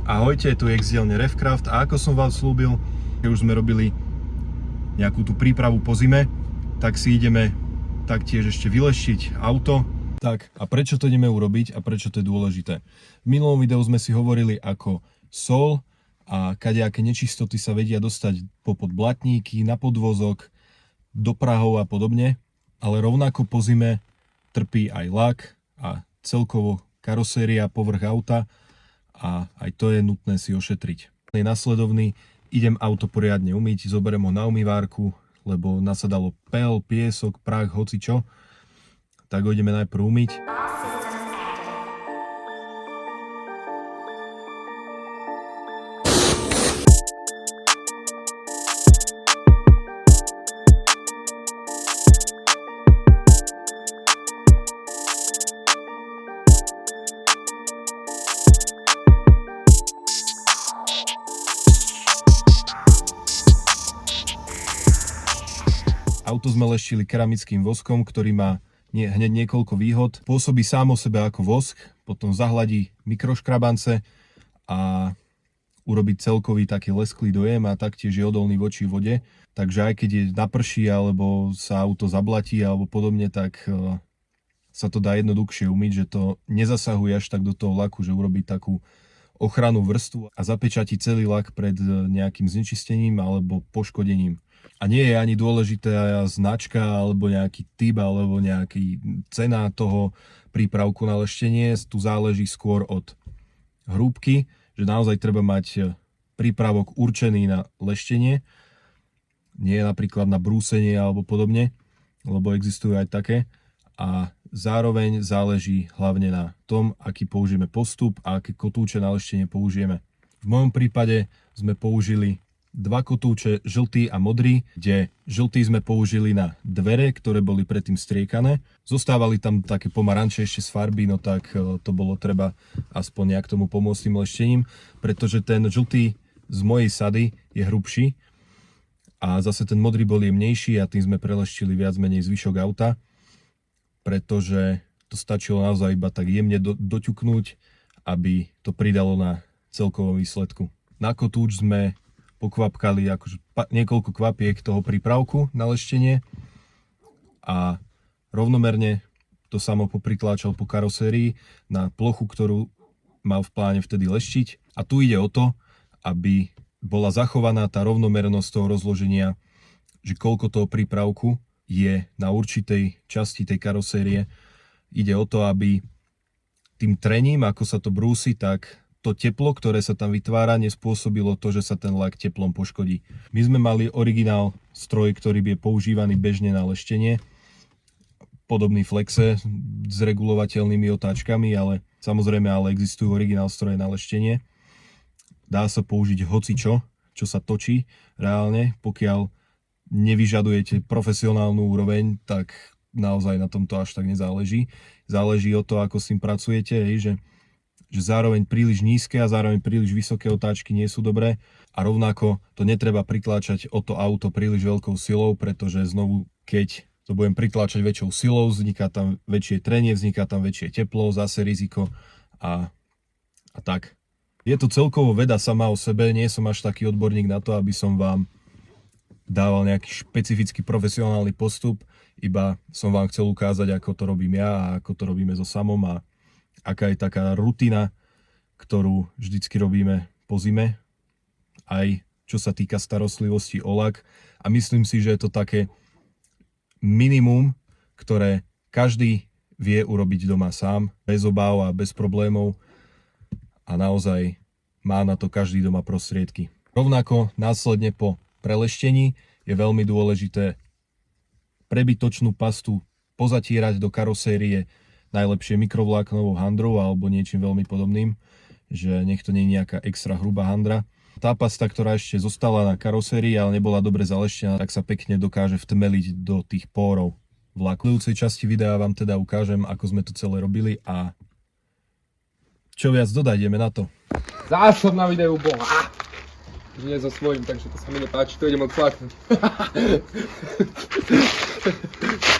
Ahojte, tu je X-dielne Revcraft a ako som vám slúbil, keď už sme robili nejakú tú prípravu po zime, tak si ideme taktiež ešte vyleštiť auto. Tak a prečo to ideme urobiť a prečo to je dôležité? V minulom videu sme si hovorili, ako soľ a kadejaké nečistoty sa vedia dostať popod blatníky, na podvozok, do prahov a podobne, ale rovnako po zime trpí aj lak a celkovo karoséria, povrch auta, a aj to je nutné si ošetriť. Nasledovný, idem auto poriadne umyť, zoberiem ho na umývárku, lebo nasadalo pel, piesok, prach, hocičo. Tak ho ideme najprv umyť. Auto sme leštili keramickým voskom, ktorý má hneď niekoľko výhod. Pôsobí sám o sebe ako vosk, potom zahladí mikroškrabance a urobí celkový taký lesklý dojem a taktiež je odolný voči vode. Takže aj keď je naprší alebo sa auto zablatí alebo podobne, tak sa to dá jednoduchšie umyť, že to nezasahuje až tak do toho laku, že urobí takú ochrannú vrstvu a zapečatí celý lak pred nejakým znečistením alebo poškodením. A nie je ani dôležitá značka alebo nejaký typ alebo nejaký cena toho prípravku na leštenie. Tu záleží skôr od hrúbky, že naozaj treba mať prípravok určený na leštenie. Nie napríklad na brúsenie alebo podobne, lebo existujú aj také. A zároveň záleží hlavne na tom, aký použijeme postup a aké kotúče na leštenie použijeme. V mojom prípade sme použili dva kotúče, žltý a modrý, kde žltý sme použili na dvere, ktoré boli predtým striekané. Zostávali tam také pomaranče ešte z farby, no tak to bolo treba aspoň nejak tomu pomôcť tým leštením, pretože ten žltý z mojej sady je hrubší a zase ten modrý bol jemnejší a tým sme preleštili viac menej zvyšok auta, pretože to stačilo naozaj iba tak jemne doťuknúť, aby to pridalo na celkovom výsledku. Na kotúč sme pokvapkali akože niekoľko kvapiek toho prípravku na leštenie a rovnomerne to samo popritláčal po karosérii na plochu, ktorú mal v pláne vtedy leštiť. A tu ide o to, aby bola zachovaná tá rovnomernosť toho rozloženia, že koľko toho prípravku je na určitej časti tej karosérie. Ide o to, aby tým trením, ako sa to brúsi, tak to teplo, ktoré sa tam vytvára, nespôsobilo to, že sa ten lak teplom poškodí. My sme mali originál stroj, ktorý je používaný bežne na leštenie. Podobný flexe s regulovateľnými otáčkami, ale samozrejme existujú originál stroje na leštenie. Dá sa použiť hocičo, čo sa točí reálne. Pokiaľ nevyžadujete profesionálnu úroveň, tak naozaj na tomto až tak nezáleží. Záleží o to, ako s tým pracujete, že zároveň príliš nízke a zároveň príliš vysoké otáčky nie sú dobré a rovnako to netreba pritláčať o to auto príliš veľkou silou, pretože znovu, keď to budem pritláčať väčšou silou, vzniká tam väčšie trenie, vzniká tam väčšie teplo, zase riziko a tak. Je to celkovo veda sama o sebe, nie som až taký odborník na to, aby som vám dával nejaký špecifický profesionálny postup, iba som vám chcel ukázať, ako to robím ja a ako to robíme so Samom a aká je taká rutina, ktorú vždycky robíme po zime, aj čo sa týka starostlivosti o lak. A myslím si, že je to také minimum, ktoré každý vie urobiť doma sám, bez obáv a bez problémov. A naozaj má na to každý doma prostriedky. Rovnako následne po preleštení je veľmi dôležité prebytočnú pastu pozatierať do karosérie, najlepšie mikrovláknovou handrou alebo niečím veľmi podobným, že nech to nie je nejaká extra hrubá handra. Tá pasta, ktorá ešte zostala na karosérii, ale nebola dobre zaleštená, tak sa pekne dokáže vtmeliť do tých pórov vlaku. V budúcej časti videa vám teda ukážem, ako sme to celé robili a čo viac dodať, ideme na to. Zásob na videu boha! Nie so svojím, takže to sa mi nepáči, to idem odfláknuť.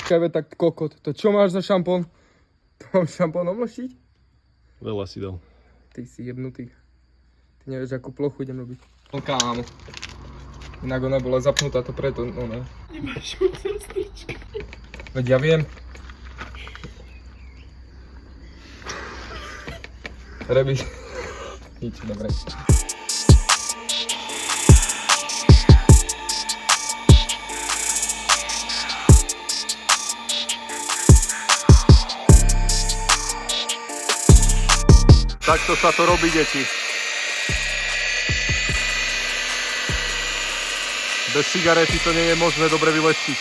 Kebe tak kokot, to čo máš za šampón? To mám šampón obloštiť? Veľa si dal. Ty si jebnutý. Ty nevieš, akú plochu idem robiť. No kámo. Inak ona bola zapnutá, to preto, no ne. Nemáš moc roztrička. Veď ja viem. Robíš. Nič, dobre. Takto sa to robí, deti. Bez cigarety to nie je možné dobre vylestiť.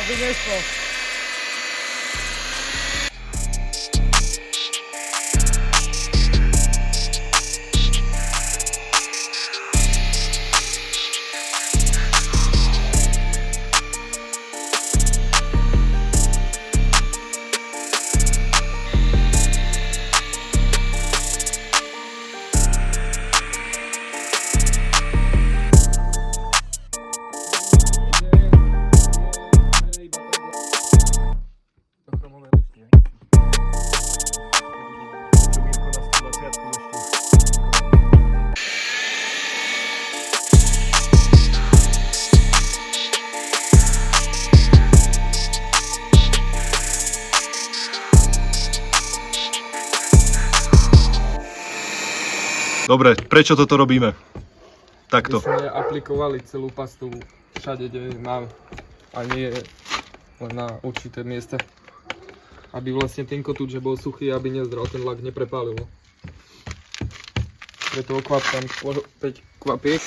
Aby nešlo. Dobre, prečo toto robíme? Takto. My sme aplikovali celú pastu všade, kde máme. A nie len na určité miesta. Aby vlastne ten kotúč, že bol suchý, aby nezdral, ten lak neprepálil. Preto okvapkám 5 kvapiek.